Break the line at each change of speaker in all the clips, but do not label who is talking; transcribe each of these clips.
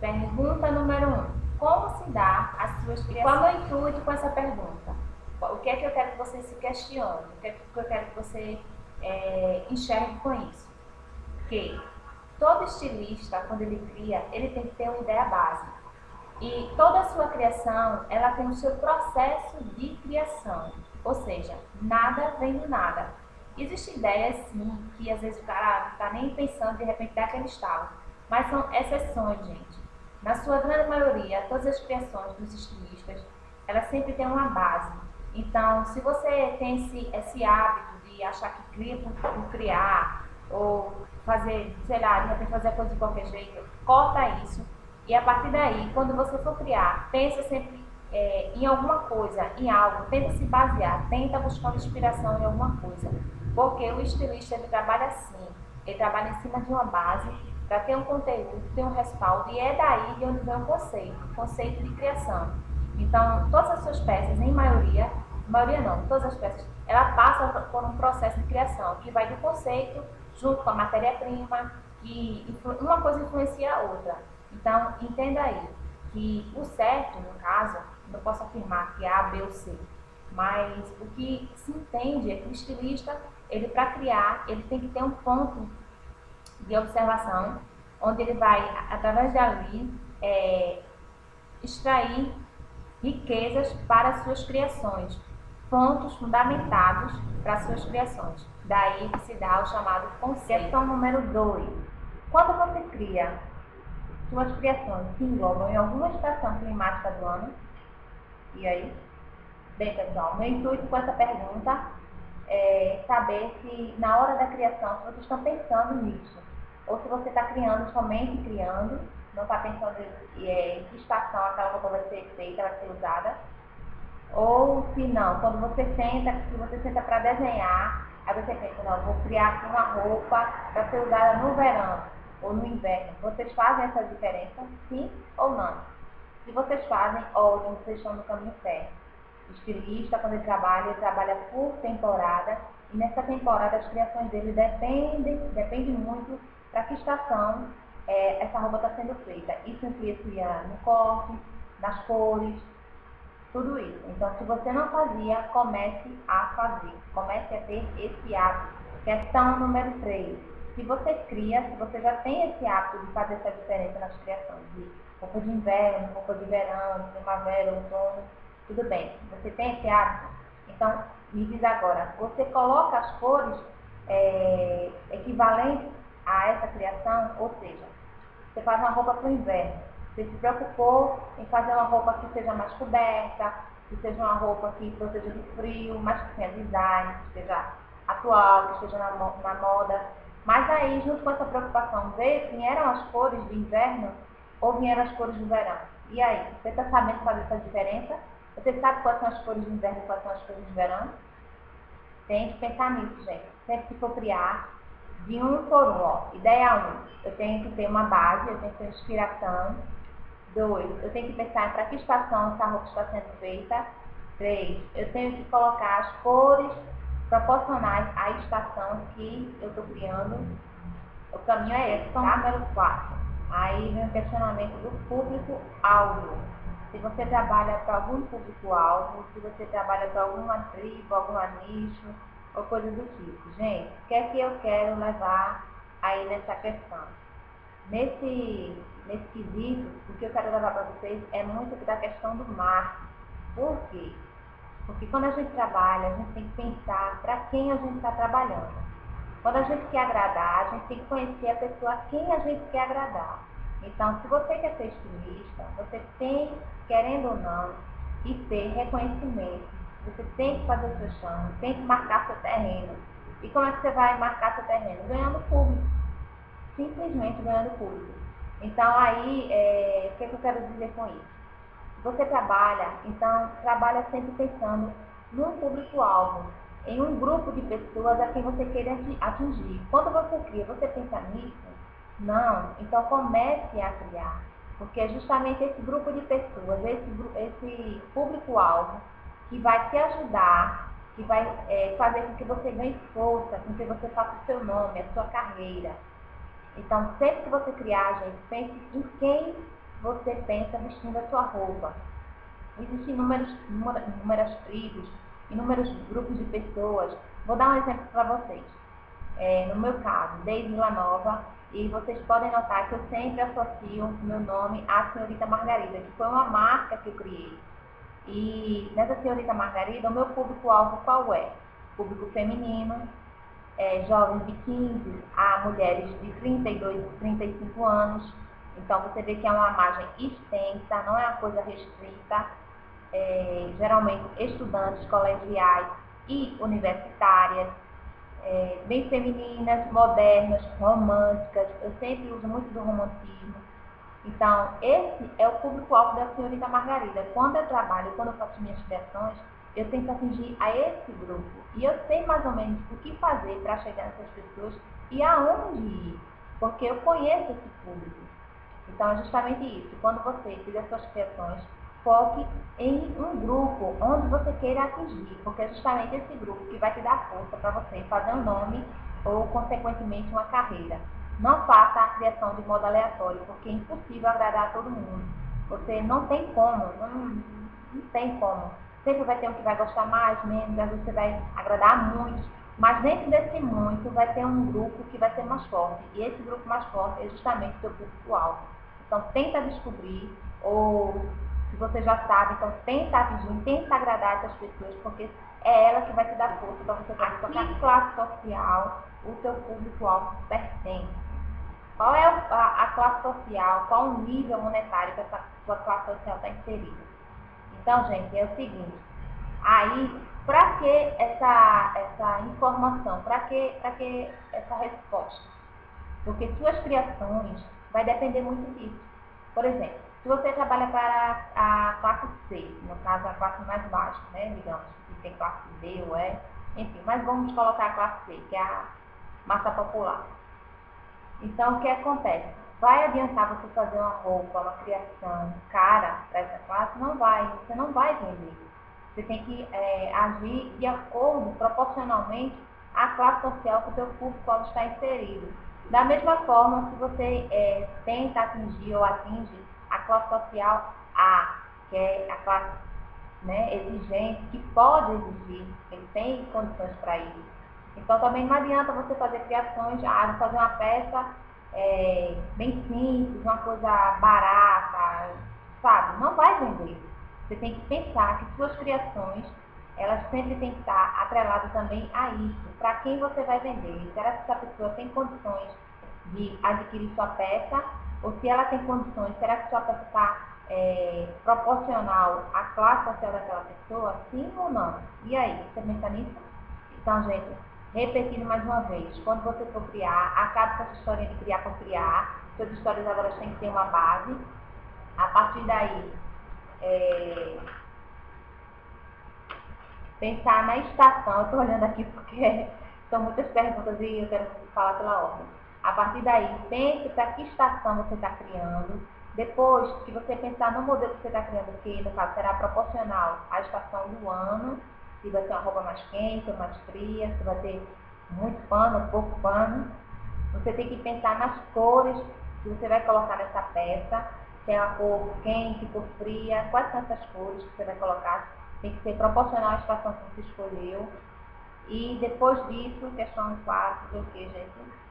Pergunta número 1. Como se dá as suas criações? Qual é o intuito com essa pergunta? O que é que eu quero que você se questione? O que é que eu quero que você enxergue com isso? Que todo estilista, quando ele cria, ele tem que ter uma ideia básica. E toda a sua criação, ela tem o seu processo de criação. Ou seja, nada vem do nada. Existem ideias, sim, que às vezes o cara não está nem pensando, de repente dá aquele estalo. Mas são exceções, gente. Na sua grande maioria, todas as criações dos estilistas, elas sempre têm uma base. Então, se você tem esse hábito de achar que cria por criar, ou fazer, sei lá, de repente fazer a coisa de qualquer jeito, corta isso. E a partir daí, quando você for criar, pensa sempre em alguma coisa, em algo, tenta se basear, tenta buscar inspiração em alguma coisa. Porque o estilista, ele trabalha assim, ele trabalha em cima de uma base, para ter um conteúdo, ter um respaldo, e é daí de onde vem o conceito de criação. Então, todas as suas peças, em maioria não, todas as peças, ela passa por um processo de criação, que vai do conceito, junto com a matéria-prima, e uma coisa influencia a outra. Então, entenda aí, que o certo, no caso, não posso afirmar que é A, B ou C, mas o que se entende é que o estilista, ele para criar, ele tem que ter um ponto de observação, onde ele vai, através dali, extrair riquezas para as suas criações, pontos fundamentados para as suas criações. Daí que se dá o chamado conceito. Questão número 2. Quando você cria suas criações que englobam em alguma estação climática do ano, e aí? Bem, pessoal, meu intuito com essa pergunta é saber se na hora da criação, se vocês estão pensando nisso, ou se você está criando somente criando, não está pensando em que estação aquela roupa vai ser feita, vai ser usada, ou se não, quando você senta para desenhar, aí você pensa, não, vou criar aqui uma roupa para ser usada no verão ou no inverno. Vocês fazem essa diferença, sim ou não? Se vocês fazem, ótimo, vocês estão no caminho certo. O estilista, quando ele trabalha por temporada, e nessa temporada as criações dele dependem muito para que estação essa roupa está sendo feita. Isso influencia no corte, nas cores, tudo isso. Então, se você não fazia, comece a fazer. Comece a ter esse hábito. Questão número 3. Se você cria, se você já tem esse hábito de fazer essa diferença nas criações, de roupa de inverno, roupa de verão, primavera, outono, tudo bem. Você tem esse hábito? Então, me diz agora, você coloca as cores equivalentes a essa criação? Ou seja, você faz uma roupa para o inverno. Você se preocupou em fazer uma roupa que seja mais coberta, que seja uma roupa que proteja do frio, mas que tenha design, que seja atual, que esteja na moda. Mas aí, junto com essa preocupação, vieram as cores do inverno ou vieram as cores do verão? E aí, você está sabendo fazer essa diferença? Você sabe quais são as cores do inverno e quais são as cores do verão? Tem que pensar nisso, gente. Sempre que for criar, de um por um, ó. Ideia 1, eu tenho que ter uma base, eu tenho que ter inspiração. 2, eu tenho que pensar para que estação essa roupa está sendo feita. 3, eu tenho que colocar as cores proporcionais à estação que eu estou criando. O caminho é esse, tá? Número 4. Aí vem o questionamento do público-alvo. Se você trabalha para algum público-alvo, se você trabalha para alguma tribo, algum nicho, ou coisa do tipo. Gente, o que é que eu quero levar aí nessa questão? Nesse quesito, o que eu quero levar para vocês é muito da questão do marketing. Por quê? Porque quando a gente trabalha, a gente tem que pensar para quem a gente está trabalhando. Quando a gente quer agradar, a gente tem que conhecer a pessoa a quem a gente quer agradar. Então, se você quer ser estilista, você tem, querendo ou não, que ter reconhecimento. Você tem que fazer o seu chão, tem que marcar seu terreno. E como é que você vai marcar seu terreno? Ganhando público. Simplesmente ganhando público. Então, aí, o que eu quero dizer com isso? Você trabalha, então, trabalha sempre pensando num público-alvo, em um grupo de pessoas a quem você quer atingir. Quando você cria, você pensa nisso? Não. Então, comece a criar. Porque é justamente esse grupo de pessoas, esse público-alvo, que vai te ajudar, que vai fazer com que você ganhe força, com que você faça o seu nome, a sua carreira. Então, sempre que você criar, gente, pense em quem você pensa vestindo a sua roupa. Existem inúmeras tribos, inúmeros grupos de pessoas. Vou dar um exemplo para vocês. No meu caso, desde Vila Nova, e vocês podem notar que eu sempre associo meu nome à Senhorita Margarida, que foi uma marca que eu criei. E nessa Senhorita Margarida, o meu público-alvo qual é? Público feminino, jovens de 15 a mulheres de 32, 35 anos. Então você vê que é uma margem extensa, não é uma coisa restrita. Geralmente estudantes colegiais e universitárias, bem femininas, modernas, românticas. Eu sempre uso muito do romantismo. Então, esse é o público-alvo da Senhorita Margarida. Quando eu trabalho, quando eu faço minhas criações, eu tento atingir a esse grupo. E eu sei mais ou menos o que fazer para chegar nessas pessoas e aonde ir, porque eu conheço esse público. Então, é justamente isso. Quando você fizer suas criações, foque em um grupo onde você queira atingir, porque é justamente esse grupo que vai te dar força para você fazer um nome ou, consequentemente, uma carreira. Não faça a criação de modo aleatório, porque é impossível agradar a todo mundo. Você não tem como, não tem como. Sempre vai ter um que vai gostar mais, menos, às vezes você vai agradar a muitos, mas dentro desse muito vai ter um grupo que vai ser mais forte. E esse grupo mais forte é justamente o seu público-alvo. Então tenta descobrir, ou se você já sabe, então tenta atingir, tenta agradar essas pessoas, porque é ela que vai te dar força para você fazer a que classe social o seu público-alvo pertence. Qual é a classe social, qual o nível monetário que essa sua classe social está inserida. Então, gente, é o seguinte, aí, para que essa informação, para que essa resposta? Porque suas criações vai depender muito disso. Por exemplo, se você trabalha para a classe C, no caso a classe mais baixa, né, digamos, que tem classe D ou E, enfim, mas vamos colocar a classe C, que é a massa popular. Então, o que acontece? Vai adiantar você fazer uma roupa, uma criação cara para essa classe? Não vai, você não vai vender. Você tem que agir de acordo, proporcionalmente, à classe social que o seu público está inserido. Da mesma forma, se você tenta atingir ou atinge a classe social A, que é a classe, né, exigente, que pode exigir, ele tem condições para isso. Então também não adianta você fazer criações, vou fazer uma peça bem simples, uma coisa barata, sabe? Não vai vender. Você tem que pensar que suas criações, elas sempre têm que estar atreladas também a isso. Para quem você vai vender? Será que essa pessoa tem condições de adquirir sua peça? Ou se ela tem condições, será que sua peça está proporcional à classe social daquela pessoa? Sim ou não? E aí, você pensa nisso? Então, gente, repetindo mais uma vez, quando você for criar, acabe com essa história de criar por criar. Suas histórias agora têm que ter uma base. A partir daí, pensar na estação. Eu estou olhando aqui porque são muitas perguntas e eu quero falar pela ordem. A partir daí, pense para que estação você está criando. Depois que você pensar no modelo que você está criando, que no caso será proporcional à estação do ano, se vai ter uma roupa mais quente ou mais fria, se vai ter muito pano, pouco pano. Você tem que pensar nas cores que você vai colocar nessa peça, se é uma cor quente, cor fria, quais são essas cores que você vai colocar. Tem que ser proporcional à estação que você escolheu. E depois disso, questão 4, o que, gente?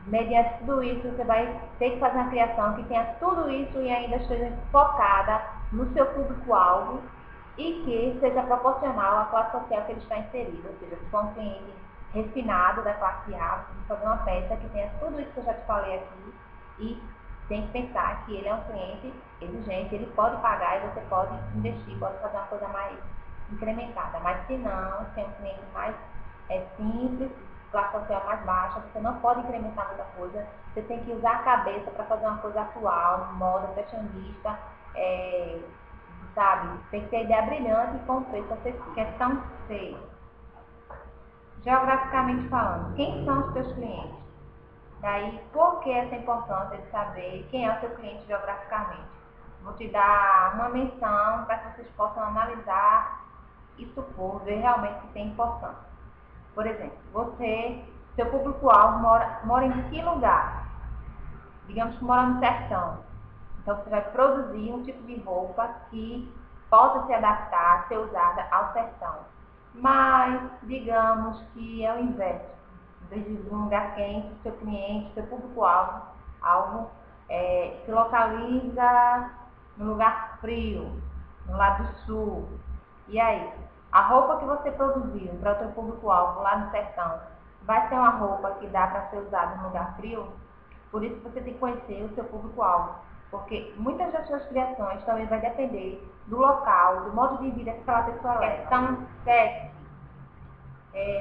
Mediante tudo isso, você vai ter que fazer uma criação que tenha tudo isso e ainda esteja focada no seu público-alvo e que seja proporcional à classe social que ele está inserido. Ou seja, se for um cliente refinado da classe A, você tem que fazer uma peça que tenha tudo isso que eu já te falei aqui e tem que pensar que ele é um cliente exigente, ele pode pagar e você pode investir, pode fazer uma coisa mais incrementada. Mas se não, se é um cliente mais simples, classe social mais baixa, você não pode incrementar muita coisa, você tem que usar a cabeça para fazer uma coisa atual, moda, fashionista, sabe? Tem que ter ideia brilhante e com preço acessível. Questão 6. Geograficamente falando, quem são os seus clientes? Daí, por que essa importância de saber quem é o seu cliente geograficamente? Vou te dar uma menção para que vocês possam analisar e supor, ver realmente que tem importância. Por exemplo, seu público-alvo mora em que lugar? Digamos que mora no sertão. Então você vai produzir um tipo de roupa que possa se adaptar, ser usada ao sertão. Mas digamos que é o inverso. Em vez de um lugar quente, seu cliente, seu público-alvo, se localiza no lugar frio, no lado sul. E aí? A roupa que você produziu para o seu público-alvo lá no sertão vai ser uma roupa que dá para ser usada no lugar frio? Por isso você tem que conhecer o seu público-alvo. Porque muitas das suas criações também vai depender do local, do modo de vida que aquela pessoa leva. Questão sexy.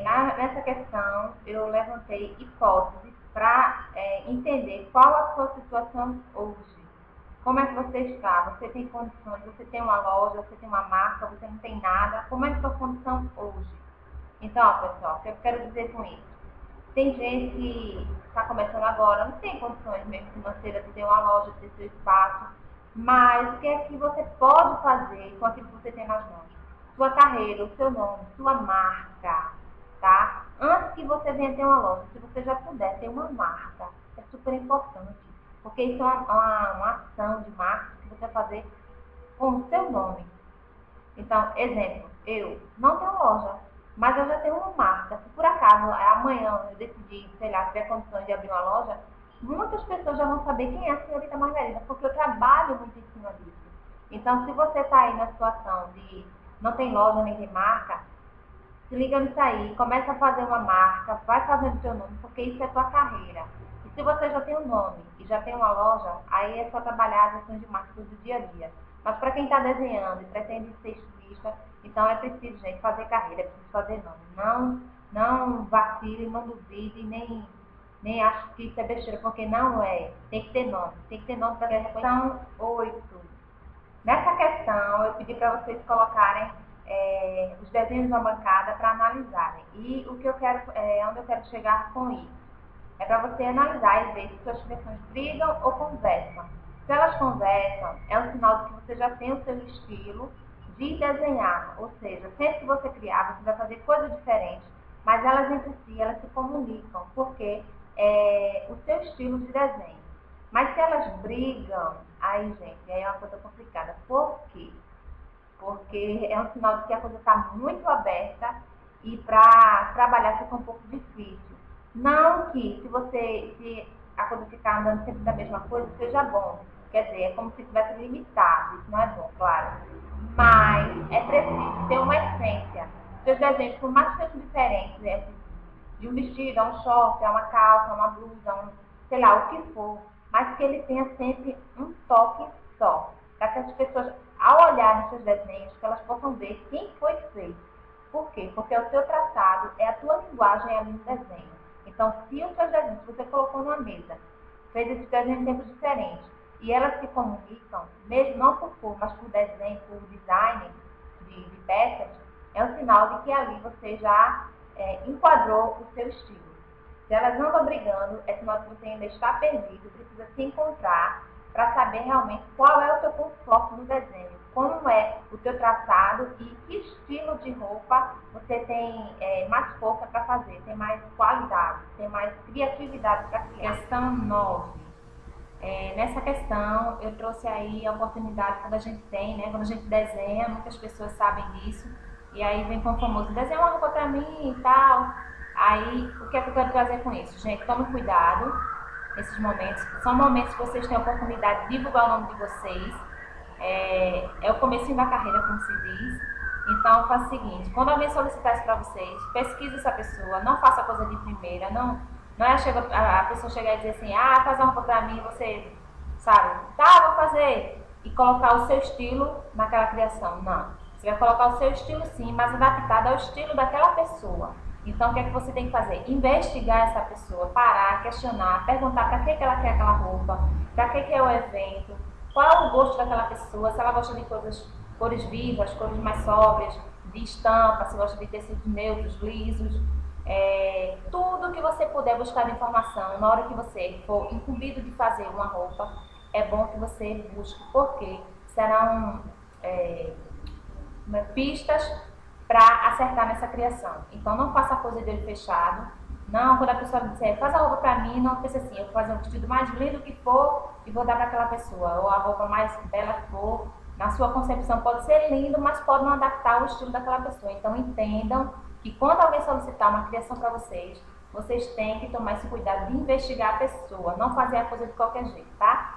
Nessa questão, eu levantei hipóteses para entender qual a sua situação hoje. Como é que você está? Você tem condições? Você tem uma loja? Você tem uma marca? Você não tem nada? Como é que é a sua condição hoje? Então, pessoal, o que eu quero dizer com isso? Tem gente que está começando agora, não tem condições mesmo financeiras de ter uma loja, de ter seu espaço, mas o que é que você pode fazer com aquilo que você tem nas mãos? Sua carreira, o seu nome, sua marca, tá? Antes que você venha ter uma loja, se você já puder ter uma marca, é super importante, porque isso é uma ação de marketing que você vai fazer com o seu nome. Então, exemplo, eu não tenho loja, mas eu já tenho uma marca. Se por acaso amanhã eu decidir, sei lá, tiver condições de abrir uma loja, muitas pessoas já vão saber quem é a senhorita Margarida, porque eu trabalho muito em cima disso. Então, se você está aí na situação de não tem loja nem tem marca, se liga nisso aí, começa a fazer uma marca, vai fazendo seu nome, porque isso é tua carreira. E se você já tem um nome e já tem uma loja, aí é só trabalhar as ações de marketing do dia a dia. Mas para quem está desenhando e pretende ser estilista, então é preciso, gente, fazer carreira, é preciso fazer nome. Não vacile, não duvide, nem acho que isso é besteira, porque não é. Tem que ter nome. Tem que ter nome para a questão 8. Nessa questão, eu pedi para vocês colocarem os desenhos na bancada para analisarem. E o que eu quero, onde eu quero chegar com isso? É para você analisar e ver se suas criações brigam ou conversam. Se elas conversam, é um sinal de que você já tem o seu estilo de desenhar. Ou seja, sempre que você criar, você vai fazer coisas diferentes, mas elas entre si, elas se comunicam, porque é o seu estilo de desenho. Mas se elas brigam, aí, gente, aí é uma coisa complicada. Por quê? Porque é um sinal de que a coisa está muito aberta e para trabalhar fica um pouco difícil. Não que se a coisa ficar andando sempre da mesma coisa, seja bom. Quer dizer, é como se tivesse limitado, isso não é bom, claro. Mas é preciso ter uma essência. Seus desenhos, por mais que sejam diferentes, de um vestido, a um short, a uma calça, a uma blusa, sei lá, o que for, mas que ele tenha sempre um toque só. Para que as pessoas, ao olhar nos seus desenhos, que elas possam ver quem foi que fez. Por quê? Porque é o seu traçado, é a tua linguagem ali no desenho. Então, se os seus desenhos, se você colocou numa mesa, fez esses desenhos em tempos diferentes, e elas se comunicam, mesmo não por cor, mas por desenho, por design de peças, é um sinal de que ali você já enquadrou o seu estilo. Se elas não estão brigando, é sinal que você ainda está perdido, precisa se encontrar para saber realmente qual é o seu ponto forte no desenho, como é o seu traçado e que estilo de roupa você tem mais força para fazer, tem mais qualidade, tem mais criatividade para criar. Questão 9. Nessa questão, eu trouxe aí a oportunidade quando a gente tem, né? Quando a gente desenha, muitas pessoas sabem disso, e aí vem com o famoso, desenha uma roupa pra mim e tal. Aí, o que é que eu quero trazer com isso? Gente, tome cuidado nesses momentos. São momentos que vocês têm a oportunidade de divulgar o nome de vocês. É o comecinho da carreira, como se diz. Então, faça o seguinte, quando alguém solicitar isso pra vocês, pesquise essa pessoa, não faça coisa de primeira, não é a pessoa chegar e dizer assim, faz uma roupa pra mim, você, sabe, tá, vou fazer, e colocar o seu estilo naquela criação. Não, você vai colocar o seu estilo sim, mas adaptado ao estilo daquela pessoa. Então, o que é que você tem que fazer? Investigar essa pessoa, parar, questionar, perguntar para que ela quer aquela roupa, para que é o evento, qual é o gosto daquela pessoa, se ela gosta de cores vivas, cores mais sóbrias, de estampa, se gosta de tecidos neutros, lisos. Tudo que você puder buscar de informação na hora que você for incumbido de fazer uma roupa, é bom que você busque, porque serão pistas para acertar nessa criação. Então não faça coisa de olho fechado, Não, quando a pessoa disser, faz a roupa pra mim, não pense assim, eu vou fazer um vestido mais lindo que for e vou dar para aquela pessoa. Ou a roupa mais bela que for. Na sua concepção pode ser lindo, mas pode não adaptar ao estilo daquela pessoa. Então entendam que quando alguém solicitar uma criação para vocês, vocês têm que tomar esse cuidado de investigar a pessoa, não fazer a coisa de qualquer jeito, tá?